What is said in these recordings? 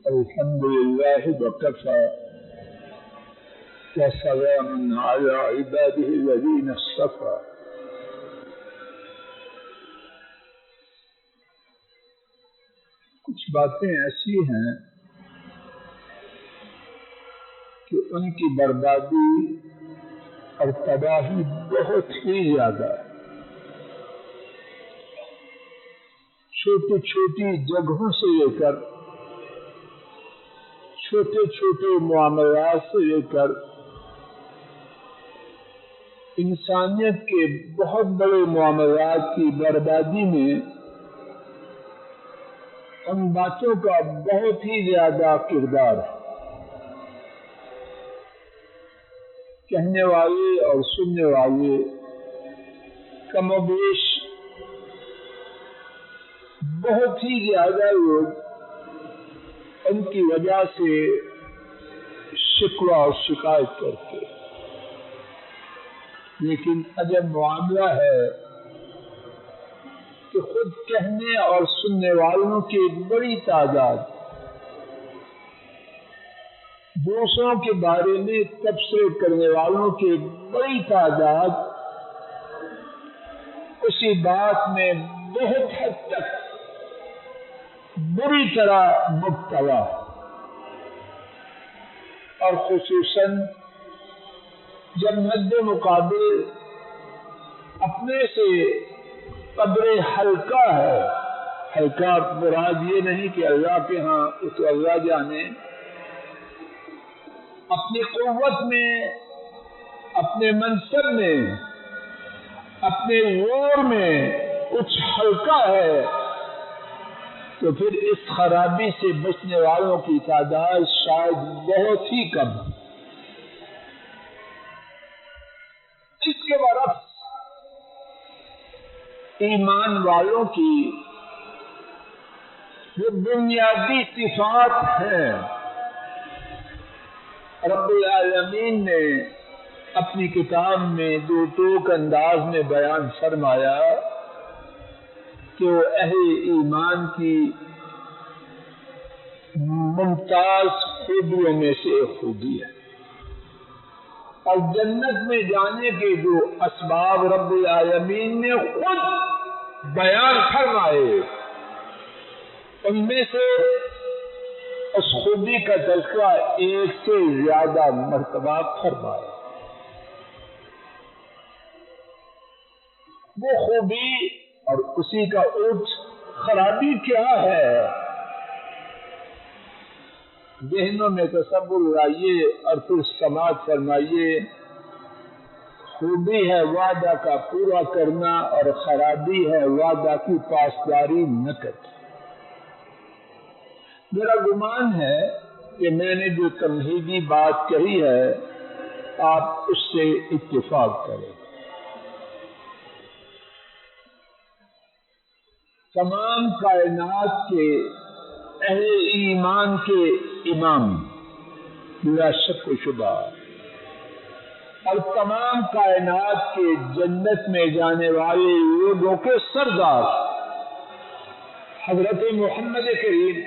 الحمد لله وكفى وسلام على عباده الذين اصطفى. کچھ باتیں ایسی ہیں کہ ان کی بربادی اور تباہی بہت ہی زیادہ ہے. چھوٹی چھوٹی جگہوں سے لے کر چھوٹے چھوٹے معاملات سے لے کر انسانیت کے بہت بڑے معاملات کی بربادی میں ان باتوں کا بہت ہی زیادہ کردار ہے. کہنے والے اور سننے والے کم و بیش بہت ہی زیادہ لوگ ان کی وجہ سے شکوہ اور شکایت کرتے، لیکن عجب معاملہ ہے کہ خود کہنے اور سننے والوں کی بڑی تعداد، دوسروں کے بارے میں تبصرے کرنے والوں کی بڑی تعداد اسی بات میں بہت حد تک بری طرح مبتلا، اور خصوصاً جب مد مقابل اپنے سے قدر حلقہ ہے. حلقہ مراد یہ نہیں کہ اللہ کے ہاں اس کو اللہ جانے، اپنی قوت میں، اپنے منصب میں، اپنے زور میں کچھ حلقہ ہے، تو پھر اس خرابی سے بچنے والوں کی تعداد شاید بہت ہی کم ہے. اس کے برعکس ایمان والوں کی جو بنیادی صفات ہیں رب العالمین نے اپنی کتاب میں دو ٹوک انداز میں بیان فرمایا کہ وہ اہل ایمان کی ممتاز خوبیوں میں سے ایک خوبی ہے، اور جنت میں جانے کے جو اسباب رب العالمین نے خود بیان فرمائے ان میں سے اس خوبی کا تذکرہ ایک سے زیادہ مرتبہ فرمایا. وہ خوبی اور اسی کا اوج خرابی کیا ہے؟ ذہنوں میں تصور لائیے اور پھر سماعت فرمائیے. خوبی ہے وعدہ کا پورا کرنا اور خرابی ہے وعدہ کی پاسداری نہ کرنا. میرا گمان ہے کہ میں نے جو تمہیدی بات کہی ہے آپ اس سے اتفاق کریں. تمام کائنات کے اہل ایمان کے امام بلا شک و شبہ، اور تمام کائنات کے جنت میں جانے والے لوگوں کے سردار حضرت محمد کریم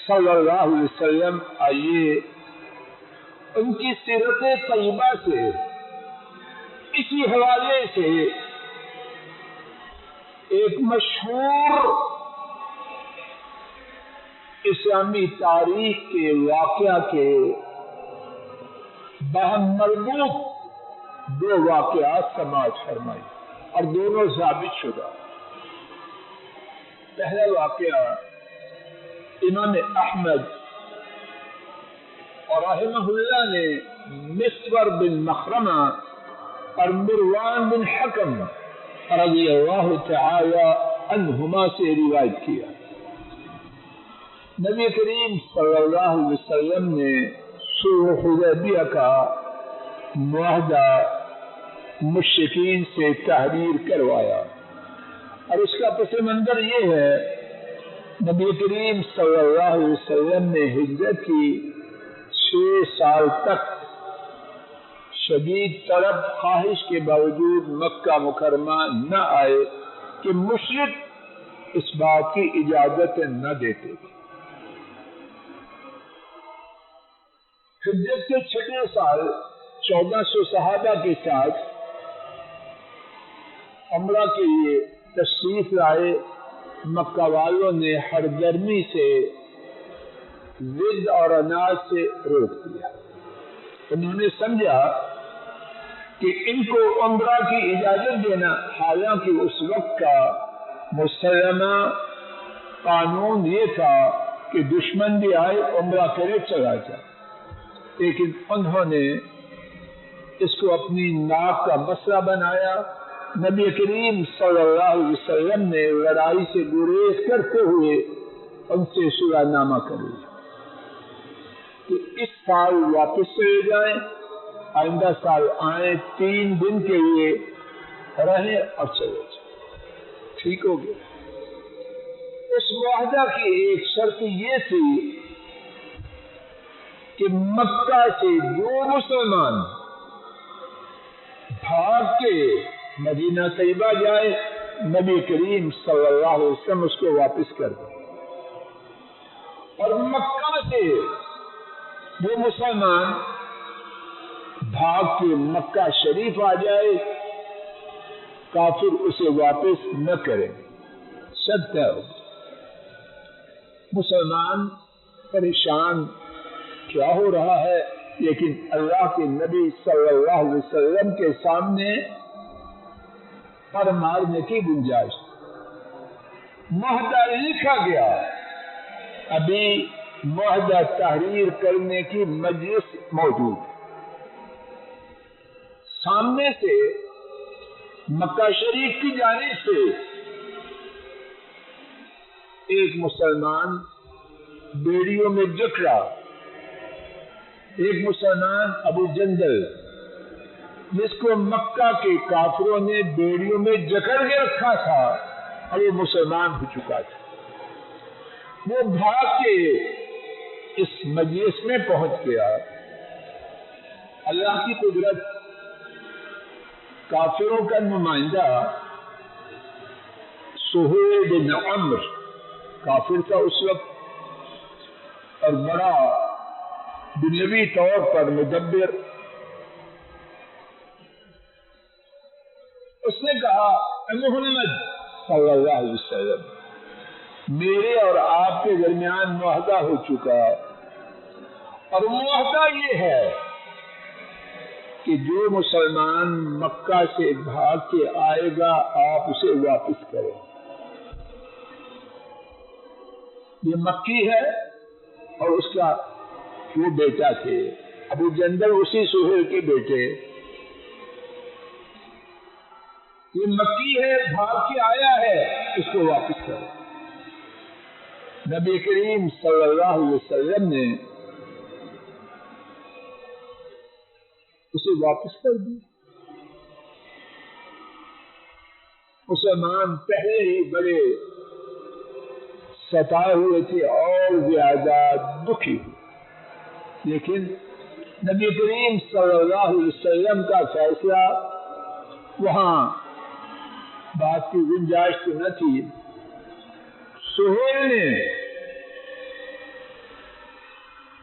صلی اللہ علیہ وسلم، آئیے ان کی سیرت طیبہ سے اسی حوالے سے ایک مشہور اسلامی تاریخ کے واقعہ کے باہم مربوط دو واقعات سماعت فرمائی اور دونوں ثابت شدہ. پہلا واقعہ امام احمد اور رحمہ اللہ نے مسور بن مخرمہ اور مروان بن حکم رضی اللہ تعالی عنہما سے روایت کیا. نبی کریم صلی اللہ علیہ وسلم نے صلح حدیبیہ کا معاہدہ مشرکین سے تحریر کروایا، اور اس کا پس منظر یہ ہے نبی کریم صلی اللہ علیہ وسلم نے ہجرت کی 6 سال تک شدید طلب خواہش کے باوجود مکہ مکرمہ نہ آئے کہ مشرک اس بات کی اجازت نہ دیتے تھے. حجت کے چھٹے سال 1400 صحابہ کے ساتھ عمرہ کے لیے تشریف لائے. مکہ والوں نے ہر گرمی سے ضد اور اناج سے روک دیا. انہوں نے سمجھا کہ ان کو عمرہ کی اجازت دینا، حالانکہ اس وقت کا مسلمہ قانون یہ تھا کہ دشمن بھی آئے عمرہ کرے چلا جائے، لیکن انہوں نے اس کو اپنی ناک کا مسئلہ بنایا. نبی کریم صلی اللہ علیہ وسلم نے لڑائی سے گریز کرتے ہوئے ان سے صلح نامہ کر لیا کہ اس سال واپس چلے جائیں، آئندہ سال آئیں، 3 دن کے لیے رہیں اور چلے جائیں. ٹھیک ہو گیا. اس معاہدہ کی ایک شرط یہ تھی کہ مکہ سے جو مسلمان بھاگ کے مدینہ طیبہ جائے، نبی کریم صلی اللہ علیہ وسلم اس کو واپس کر دیں، اور مکہ سے جو مسلمان بھاگ کے مکہ شریف آ جائے، کافر اسے واپس نہ کریں. شرط ہے. مسلمان پریشان کیا ہو رہا ہے، لیکن اللہ کے نبی صلی اللہ علیہ وسلم کے سامنے پر مارنے کی گنجائش. معاہدہ لکھا گیا، ابھی معاہدہ تحریر کرنے کی مجلس موجود. سامنے سے مکہ شریف کی جانب سے ایک مسلمان بیڑیوں میں جکڑا، ایک مسلمان ابو جندل جس کو مکہ کے کافروں نے بیڑیوں میں جکڑ کے رکھا تھا اور وہ مسلمان ہو چکا تھا. وہ بھاگ کے اس مجلس میں پہنچ گیا. اللہ کی قدرت، کافروں کا نمائندہ سہیل بن عمرو کافر تھا اس وقت، اور بڑا دنیوی طور پر مدبر. اس نے کہا محمد صلی اللہ علیہ وسلم، میرے اور آپ کے درمیان معاہدہ ہو چکا، اور معاہدہ یہ ہے کہ جو مسلمان مکہ سے بھاگ کے آئے گا آپ اسے واپس کریں. یہ مکی ہے اور اس کا وہ بیٹا تھے ابو جندل، اسی سہیل کے بیٹے. یہ مکی ہے، بھاگ کے آیا ہے، اس کو واپس کرو. نبی کریم صلی اللہ علیہ وسلم نے اسے واپس کر دیا. مسلمان پہلے ہی بڑے ستائے ہوئے تھے اور زیادہ دکھی ہوئے، لیکن نبی کریم صلی اللہ علیہ وسلم کا فیصلہ وہاں بات کی گنجائش تو نہ تھی. سہیل نے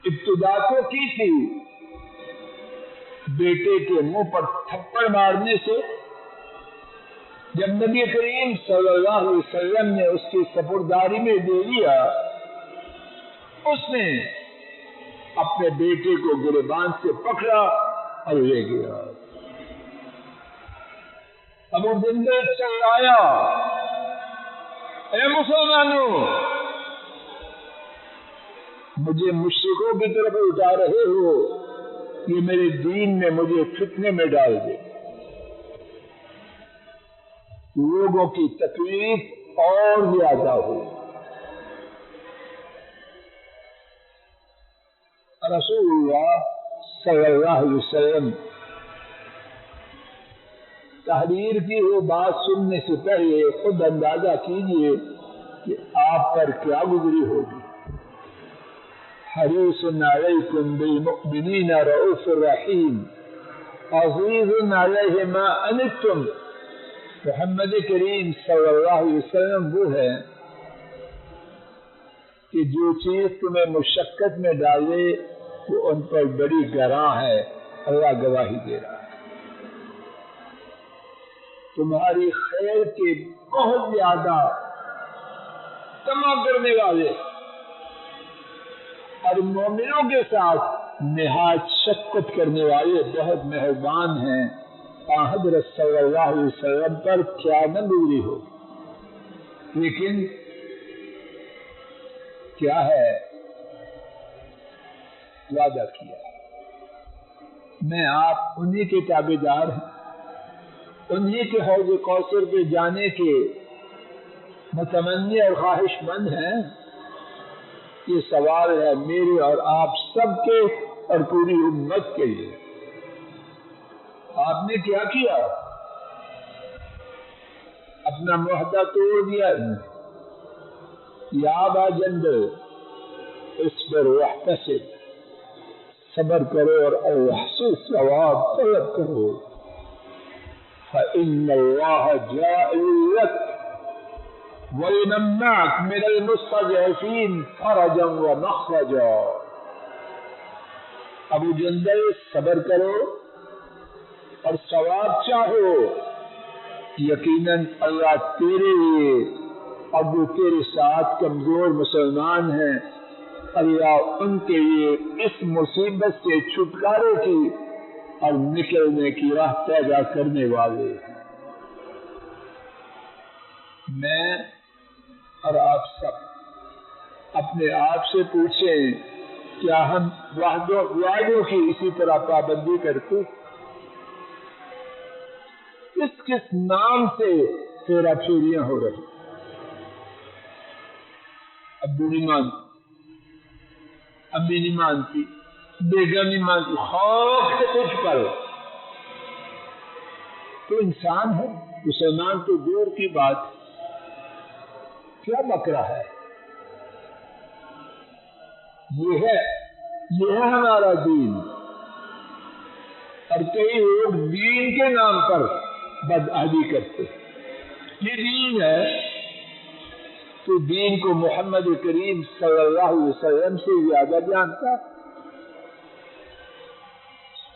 ابتدا تو کی تھی بیٹے کے منہ پر تھپڑ مارنے سے. جب نبی کریم صلی اللہ علیہ وسلم نے اس کی سپرداری میں دے دیا، اس نے اپنے بیٹے کو گریبان سے پکڑا اور لے گیا. ابو جندل چلایا، اے مسلمانوں، مجھے مشرکوں کی طرف اٹھا رہے ہو، یہ میرے دین میں مجھے فتنے میں ڈال دے. لوگوں کی تکلیف اور زیادہ ہوئی. رسول اللہ صلی اللہ علیہ وسلم تحریر کی وہ بات سننے سے پہلے خود اندازہ کیجئے کہ آپ پر کیا گزری ہوگی. حریص علیکم بالمؤمنین رؤوف رحیم عزیز علیہ ما عنتم. محمد کریم صلی اللہ علیہ وسلم وہ ہے کہ جو چیز تمہیں مشقت میں ڈالے وہ ان پر بڑی گراں ہے. اللہ گواہی دے رہا ہے تمہاری خیر کے بہت زیادہ تما کرنے والے اور مومنوں کے ساتھ نہایت شفقت کرنے والے بہت مہربان ہیں. حضرت صلی اللہ علیہ وسلم پر کیا نہ دوری ہو، لیکن کیا ہے وعدہ کیا میں آپ انہی کے تابعدار ہیں، انہی کے حوض کوثر پہ جانے کے متمنی اور خواہش مند ہیں. یہ سوال ہے میرے اور آپ سب کے اور پوری امت کے لیے. آپ نے کیا کیا؟ اپنا معاہدہ توڑ دیا. یا ابا جندل اصبر واحتسب، صبر کرو اور احسن ثواب طلب کرو. فإن الله جائل لك ويمنعك من المستضعفين فرجا ومخرجا. ابو جندل صبر کرو اور ثواب چاہو، یقیناً اللہ تیرے لیے اور جو تیرے ساتھ کمزور مسلمان ہیں اللہ ان کے لیے اس مصیبت سے چھٹکارے کی اور نکلنے کی راہ پیدا کرنے والے ہیں. میں اور آپ سب اپنے آپ سے پوچھیں کیا ہم وعدوں کی اسی طرح پابندی کرتے؟ کس نام سے پھیرا پھیریاں ہو رہی؟ ابو نہیں مانتی، امی نہیں مانتی، بیگم نہیں مانتی، خوف سے کچھ پر تو انسان ہے. مسلمان تو دور کی بات، کیا بکرا ہے. یہ ہے ہمارا دین. اور کئی لوگ دین کے نام پر بدعہدی کرتے. یہ دین ہے تو دین کو محمد کریم صلی اللہ علیہ وسلم سے زیادہ جانتا.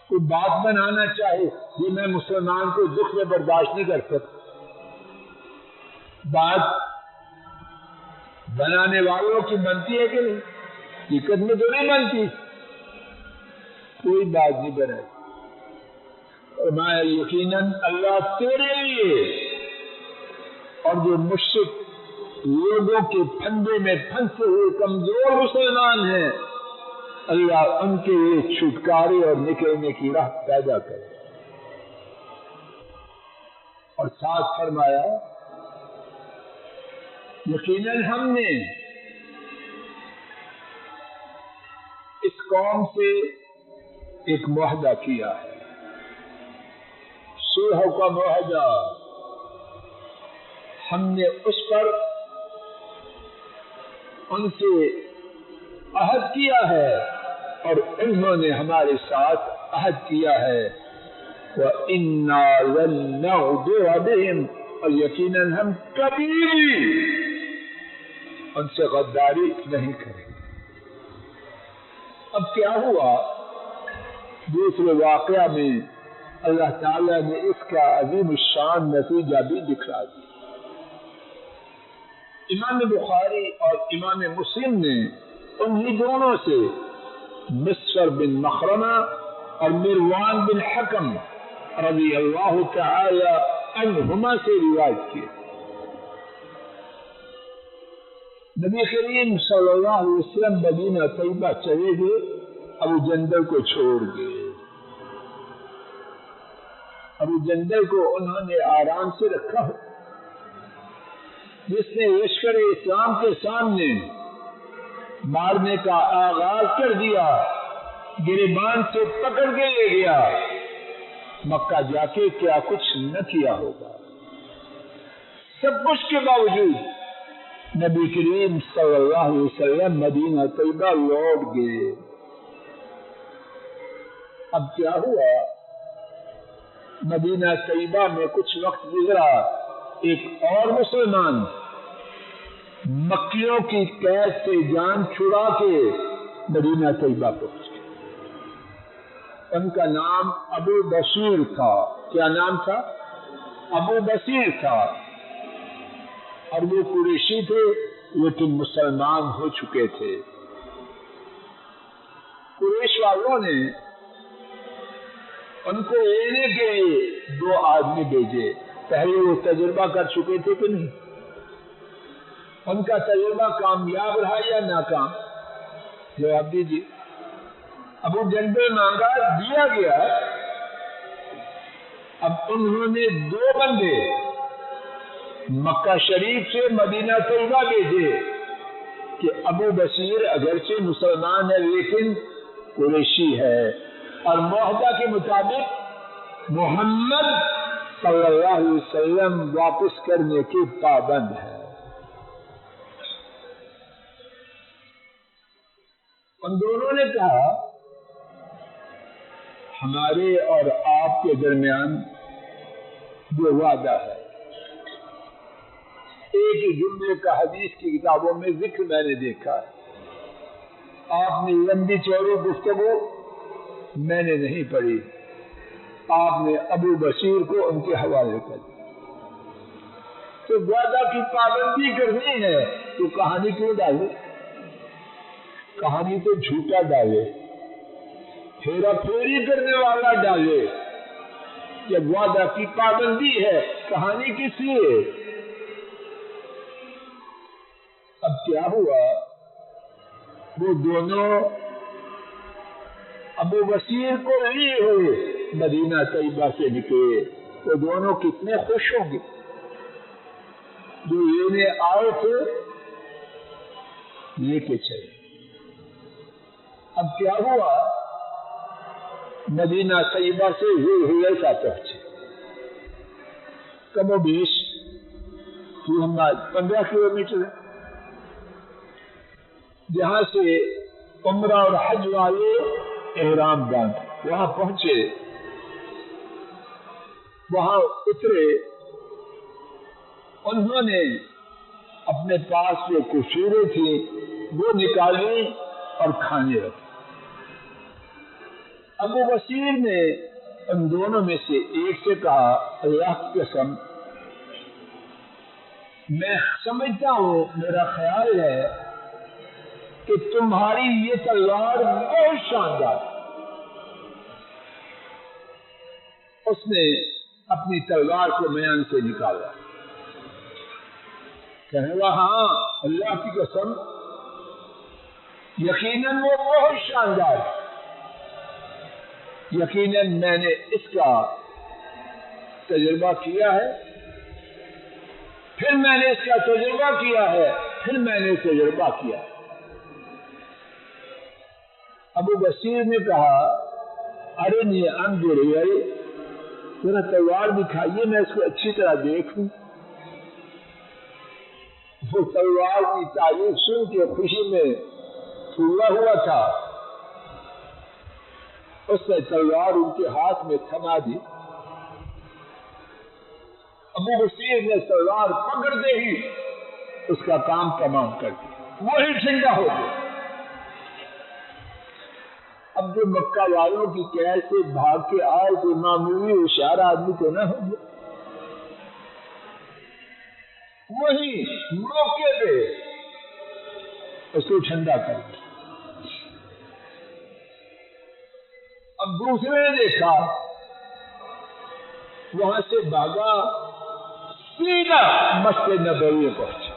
کوئی بات بنانا چاہے یہ میں مسلمان کو دکھ میں برداشت نہیں کر سکتا. بات بنانے والوں کی بنتی ہے کہ نہیں؟ حقیقت میں تو نہیں بنتی. کوئی بات نہیں بنائی. اور میں یقیناً اللہ تیرے لیے اور جو مشرک لوگوں کے پھندے میں پھنسے ہوئے کمزور مسلمان ہیں اللہ ان کے لیے چھٹکارے اور نکلنے کی راہ پیدا کرے. اور ساتھ فرمایا یقیناً ہم نے اس قوم سے ایک معاہدہ کیا ہے، صلح کا معاہدہ. ہم نے اس پر ان سے عہد کیا ہے اور انہوں نے ہمارے ساتھ عہد کیا ہے. وَإِنَّا لَن نَّغْدِرَ بِهِمْ، اور یقیناً ہم کبھی بھی ان سے غداری نہیں کریں. اب کیا ہوا؟ دوسرے واقعہ میں اللہ تعالیٰ نے اس کا عظیم الشان نتیجہ بھی دکھا دیا. امام بخاری اور امام مسلم نے انہی دونوں سے مسور بن مخرمہ اور مروان بن حکم رضی اللہ تعالی عنہما سے روایت کی. نبی کریم صلی اللہ علیہ وسلم مدینہ طیبہ چلے گئے، ابو جندل کو چھوڑ گئے. ابو جندل کو انہوں نے آرام سے رکھا، جس نے لشکر اسلام کے سامنے مارنے کا آغاز کر دیا، گریبان سے پکڑ کے لے گیا. مکہ جا کے کیا کچھ نہ کیا ہوگا. سب کچھ کے باوجود نبی کریم صلی اللہ علیہ وسلم مدینہ طیبہ لوٹ گئے. اب کیا ہوا؟ مدینہ طیبہ میں کچھ وقت گزرا، ایک اور مسلمان مکیوں کی قید سے جان چھڑا کے مدینہ طیبہ پہنچ گئے. ان کا نام ابو بصیر تھا. کیا نام تھا؟ ابو بصیر تھا. اور وہ قریشی تھے لیکن مسلمان ہو چکے تھے. قریش والوں نے ان کو لینے کے لیے 2 آدمی بھیجے. پہلے وہ تجربہ کر چکے تھے کہ نہیں؟ ان کا تجربہ کامیاب رہا یا ناکام؟ جواب دیجیے. ابو جندل مانگا، دیا گیا. اب انہوں نے 2 بندے مکہ شریف سے مدینہ طیبہ بھیجے کہ ابو بصیر اگرچہ مسلمان ہے لیکن قریشی ہے اور معاہدہ کے مطابق محمد صلی اللہ علیہ وسلم واپس کرنے کے پابند ہے. ان دونوں نے کہا ہمارے اور آپ کے درمیان جو وعدہ ہے، ایک ہی جملے کا حدیث کی کتابوں میں ذکر میں نے دیکھا ہے. آپ نے لمبی چوڑی گفتگو میں نے نہیں پڑھی. آپ نے ابو بصیر کو ان کے حوالے کر دیا. تو وعدہ کی پابندی کرنی ہے تو کہانی کیوں ڈالے؟ کہانی تو جھوٹا ڈالے، پھیرا پھیری کرنے والا ڈالے. جب وعدہ کی پابندی ہے کہانی کس لیے؟ اب کیا ہوا؟ وہ دونوں ابو بصیر کو لیے ہوئے مدینہ طیبہ سے نکلے. وہ دونوں کتنے خوش ہوں گے جو لینے آئے تھے لے کے چلے. اب کیا ہوا؟ مدینہ طیبہ سے حلیفہ پہنچے. کم و بیش 15 کلومیٹر ہے. جہاں سے عمرہ اور حج والے احرام باندھ وہاں پہنچے، وہاں اترے. انہوں نے اپنے پاس جو کشورے تھی وہ نکالی اور کھانے رکھی. ابو بصیر نے ان دونوں میں سے ایک سے کہا اللہ کی قسم میں سمجھتا ہوں، میرا خیال ہے کہ تمہاری یہ تلوار بہت شاندار. اس نے اپنی تلوار کو میان سے نکالا. کہنے لگا ہاں اللہ کی قسم یقیناً وہ بہت شاندار. یقیناً میں نے اس کا تجربہ کیا ہے، پھر میں نے اس کا تجربہ کیا ہے، پھر میں نے تجربہ کیا. ابو بصیر نے کہا ارے نہیں انظر الیہ، ذرا تلوار دکھائیے میں اس کو اچھی طرح دیکھوں. وہ تلوار کی تعریف سن کے خوشی میں پھولا ہوا تھا. اس نے تلوار ان کے ہاتھ میں تھما دی. ابو بصیر نے تلوار پکڑتے ہی اس کا کام تمام کر دیا، وہی ٹھنڈا ہو گیا. اب جو مکہ والوں کی قید سے بھاگ کے آئے تو معمولی ہوشیار آدمی تو نہ ہو گیا، وہی موقع پہ اس کو ٹھنڈا کر دیا. اب دوسرے نے دیکھا، وہاں سے بھاگا سیدھا مسجد نبوی پہنچا.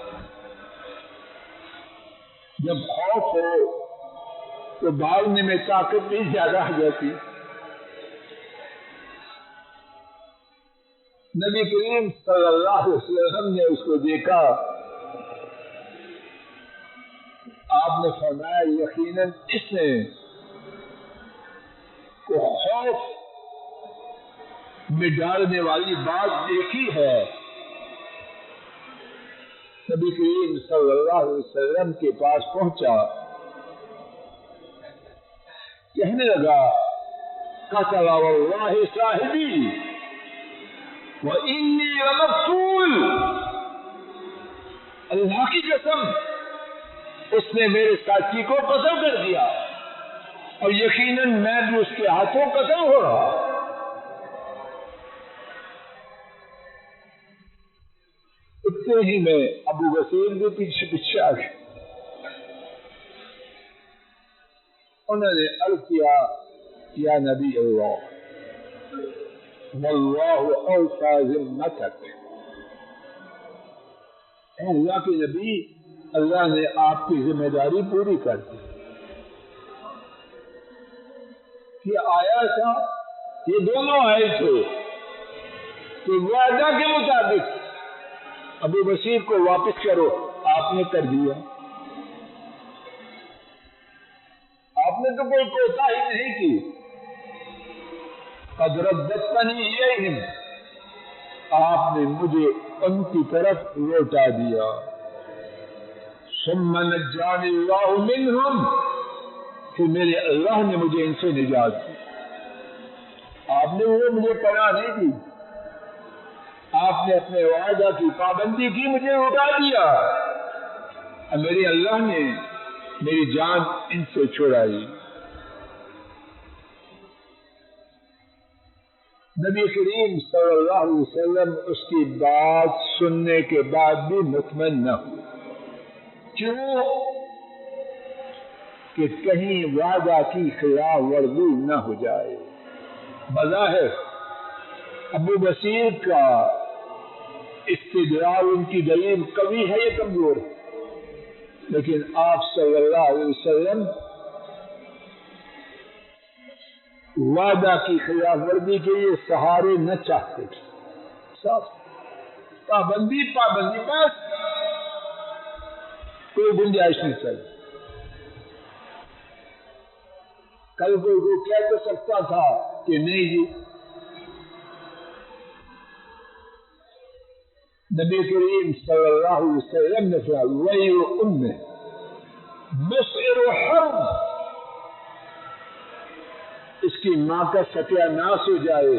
جب خوف ہو تو بھاگنے میں طاقت بھی زیادہ آ جاتی. نبی کریم صلی اللہ علیہ وسلم نے اس کو دیکھا. آپ نے فرمایا یقیناً اس نے کو خوف میں ڈالنے والی بات دیکھی ہے. نبی کریم صلی اللہ علیہ وسلم کے پاس پہنچا، کہنے لگا قتل واللہ صاحبی وانی لمقتول، اللہ کی قسم اس نے میرے ساتھی کو قتل کر دیا اور یقیناً میں بھی اس کے ہاتھوں قتل ہو رہا. اتنے ہی میں ابو بصیر بھی پیچھے پیچھے آ گئے. انہوں نے عرض کیا یا نبی اللہ واللہ اوفى ذمتک، اے اللہ کے نبی، اللہ نے آپ کی ذمہ داری پوری کر دی. یہ آیا تھا، یہ دونوں آئے تھے کہ وعدہ کے مطابق ابو بصیر کو واپس کرو، آپ نے کر دیا. آپ نے تو کوئی کوتاہی نہیں کی. قد رددتنی الیہم، آپ نے مجھے ان کی طرف لوٹا دیا. ثم نجانی اللہ منہم، پھر میرے اللہ نے مجھے ان سے نجات دی. آپ نے وہ مجھے پناہ نہیں دی، آپ نے اپنے وعدہ کی پابندی کی، مجھے اٹھا دیا، اور میرے اللہ نے میری جان ان سے چھڑائی. نبی کریم صلی اللہ علیہ وسلم اس کی بات سننے کے بعد بھی مطمئن نہ ہوئے. کیوں؟ کہ کہیں وعدہ کی خلاف ورزی نہ ہو جائے. بظاہر ابو بصیر کا استدلال، ان کی دلیل قوی ہے یا کمزور ہے، لیکن آپ صلی اللہ علیہ وسلم وعدہ کی خلاف ورزی کے لیے سہارے نہ چاہتے تھے. صاف پابندی بس، کوئی گنجائش نہیں چلی. کل کوئی کہہ تو سکتا تھا کہ نہیں جی. نبی کریم صلی اللہ علیہ وسلم نے فرمایا وَيْلُ أُمِّهِ مُسْعِرُ حَرْبٍ، اس کی ماں کا ستیہ ناش ہو جائے،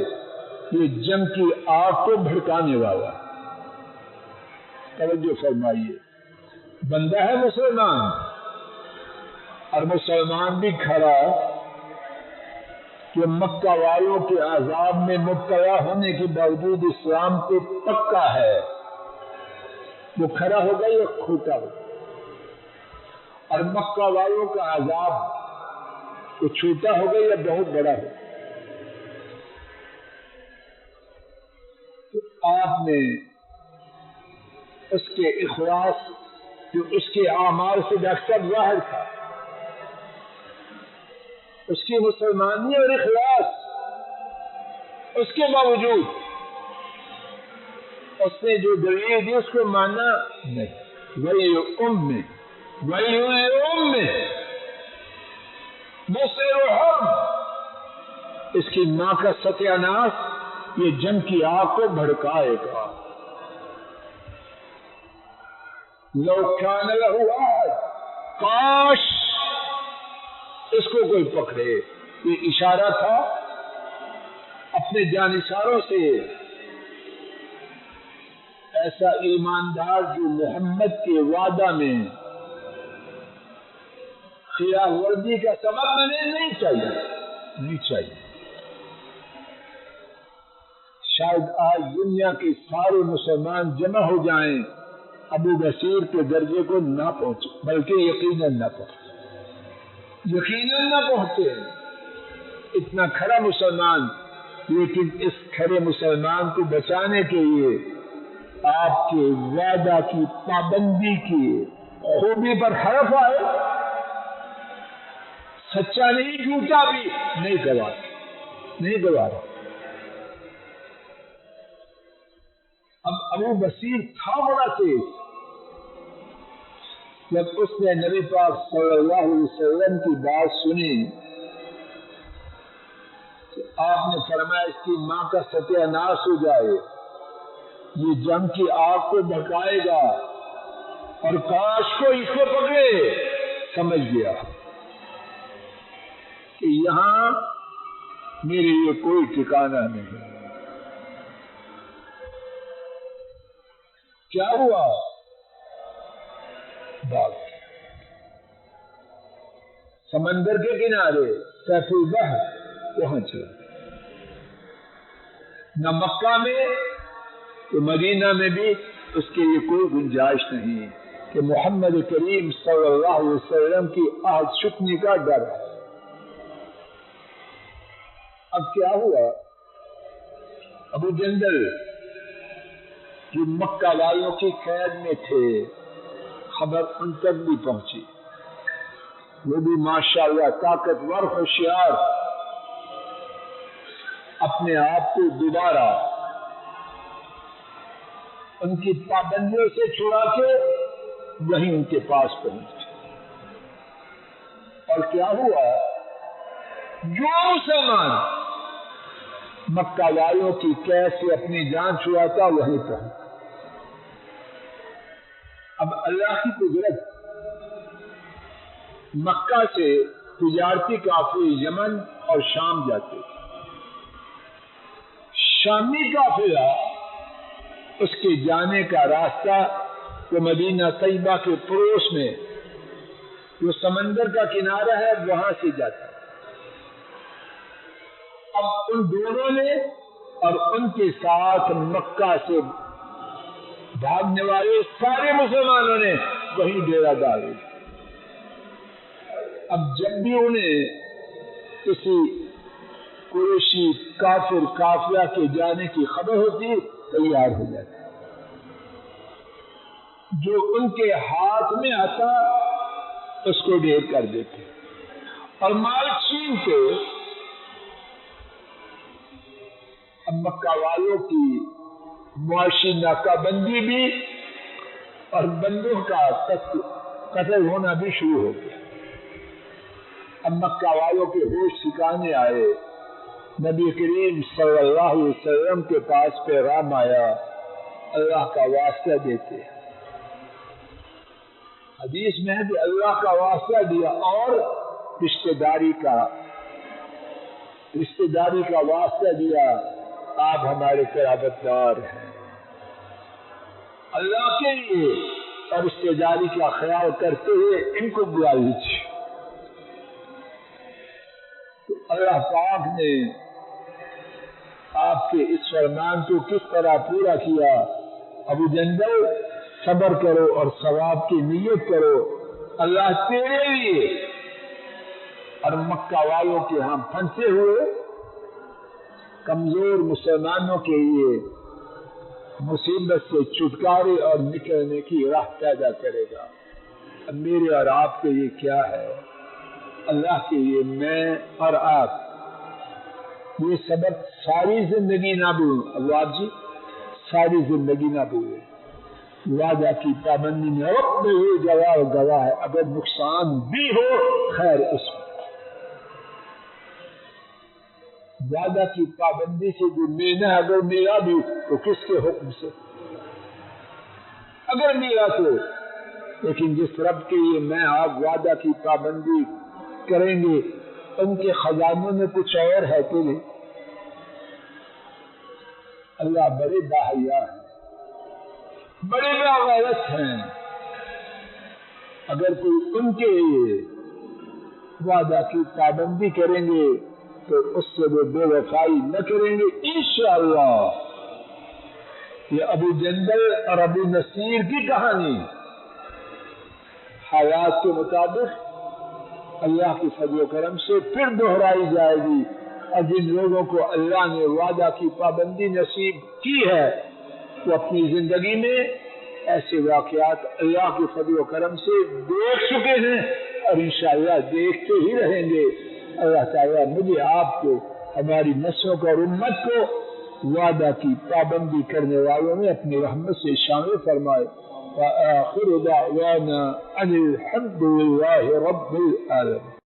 یہ جنگ کی آگ کو بھڑکانے والا. توجہ فرمائیے، بندہ ہے مسلمان، اور مسلمان بھی کھڑا کہ مکہ والوں کے عذاب میں مبتلا ہونے کے باوجود اسلام پہ پکا ہے، وہ کھڑا ہوگا یا کھوٹا ہوگا. اور مکہ والوں کا عذاب وہ چھوٹا ہوگا یا بہت بڑا ہوگا. تو آپ نے اس کے اخلاص جو اس کے اعمال سے اکثر ظاہر تھا، اس کی مسلمانی اور اخلاص، اس کے باوجود اس نے جو دلیل دی اس کو مانا نہیں. وَيْلُ لِأُمِّهِ مُسْعِرُ حَرْبٍ، اس کی ماں کا ستیہ ناش یہ جنگ کی آگ کو بھڑکائے گا. لَوْ كَانَ لَهُ أَحَدٌ، کاش اس کو کوئی پکڑے. یہ اشارہ تھا اپنے جانشاروں سے، ایسا ایماندار جو محمد کے وعدہ میں خلاف ورزی کا سبب بنے نہیں چاہیے. شاید آج دنیا کے سارے مسلمان جمع ہو جائیں، ابو بصیر کے درجے کو نہ پہنچے، بلکہ یقیناً نہ پہنچے. اتنا کھڑا مسلمان، لیکن اس کھڑے مسلمان کو بچانے کے لیے آپ کے وعدہ کی پابندی کی خوبی پر حرف آئے. سچا نہیں، جھوٹا بھی نہیں گوارا. اب ابو بصیر تھا بڑا تیز. جب اس نے نبی پاک صلی اللہ علیہ وسلم کی بات سنی تو آپ نے فرمایا اس کی ماں کا ستیہ ناش ہو جائے، یہ جنگ کی آگ کو بھڑکائے گا، اور کاش کو اس کو پکڑے. سمجھ گیا کہ یہاں میرے لیے کوئی ٹھکانہ نہیں. کیا ہوا؟ بات سمندر کے کنارے سیف البحر وہاں چلا، نہ مکہ میں تو مدینہ میں بھی اس کے لیے کوئی گنجائش نہیں کہ محمد کریم صلی اللہ علیہ وسلم کی عہد شکنی کا ڈر ہے۔ اب کیا ہوا، ابو جندل جو مکہ والوں کی قید میں تھے، خبر ان تک بھی پہنچی، وہ بھی ماشاءاللہ طاقتور ہوشیار، اپنے آپ کو دوبارہ ان کی پابندیوں سے چھڑا کے وہیں ان کے پاس پہنچے۔ اور کیا ہوا، جو مسلمان مکہ والوں کی قید سے اپنی جان چھڑاتا وہیں پہنچا۔ اب اللہ کی قدرت، مکہ سے تجارتی قافلے یمن اور شام جاتے، شامی قافلہ اس کے جانے کا راستہ وہ مدینہ طیبہ کے پڑوس میں جو سمندر کا کنارہ ہے وہاں سے جاتا ہے۔ اب ان دونوں نے اور ان کے ساتھ مکہ سے بھاگنے والے سارے مسلمانوں نے وہیں ڈیرا ڈالا۔ اب جب بھی انہیں کسی قریشی کافر قافلہ کے جانے کی خبر ہوتی تیار ہو جاتے، جو ان کے ہاتھ میں آتا اس کو ڈھیر کر دیتے اور مال چھین کے۔ اب مکہ والوں کی معاشی ناکہ بندی بھی اور بندوں کا قتل ہونا بھی شروع ہو گیا۔ اب مکہ والوں کے ہوش ٹھکانے آئے، نبی کریم صلی اللہ علیہ وسلم کے پاس پیغام آیا، اللہ کا واسطہ دیتے، حدیث میں ہے کہ اللہ کا واسطہ دیا اور رشتہ داری کا واسطہ دیا، آپ ہمارے قرابت دار ہیں، اللہ کے لیے اور رشتہ داری کا خیال کرتے ہوئے ان کو بلا لیجیے۔ اللہ پاک نے آپ کے اس فرمان کو کس طرح پورا کیا، ابو جندل صبر کرو اور ثواب کی نیت کرو، اللہ تیرے لیے اور مکہ والوں کے ہاں پھنسے ہوئے کمزور مسلمانوں کے لیے مصیبت سے چھٹکارے اور نکلنے کی راہ پیدا کرے گا۔ اب میرے اور آپ کے لیے کیا ہے، اللہ کے لیے میں اور آپ یہ سبق ساری زندگی نہ بھولیں، اللہ جی ساری زندگی نہ بھولیں، وعدہ کی پابندی میں وقت میں یہ گواہ ہے، اگر نقصان بھی ہو خیر اس میں، وعدہ کی پابندی سے جو لینا اگر میرا بھی تو کس کے حکم سے، اگر میرا تو، لیکن جس رب کے لیے میں آپ وعدہ کی پابندی کریں گے ان کے خزانوں میں کچھ اور ہے کہ نہیں؟ اللہ بڑے باحیا ہیں، بڑے باغیرت ہیں، اگر کوئی ان کے وعدہ کی پابندی کریں گے تو اس سے وہ بے وفائی نہ کریں گے انشاءاللہ۔ یہ ابو جندل اور ابو نصیر کی کہانی حالات کے مطابق اللہ کی فضل و کرم سے پھر دہرائی جائے گی، اور جن لوگوں کو اللہ نے وعدہ کی پابندی نصیب کی ہے وہ اپنی زندگی میں ایسے واقعات اللہ کی فضل و کرم سے دیکھ چکے ہیں اور انشاءاللہ دیکھتے ہی رہیں گے۔ اللہ تعالیٰ مجھے آپ کو، ہماری نسلوں کو اور امت کو وعدہ کی پابندی کرنے والوں میں اپنی رحمت سے شامل فرمائے۔ وآخر دعوانا ان الحمد للہ رب العالمین۔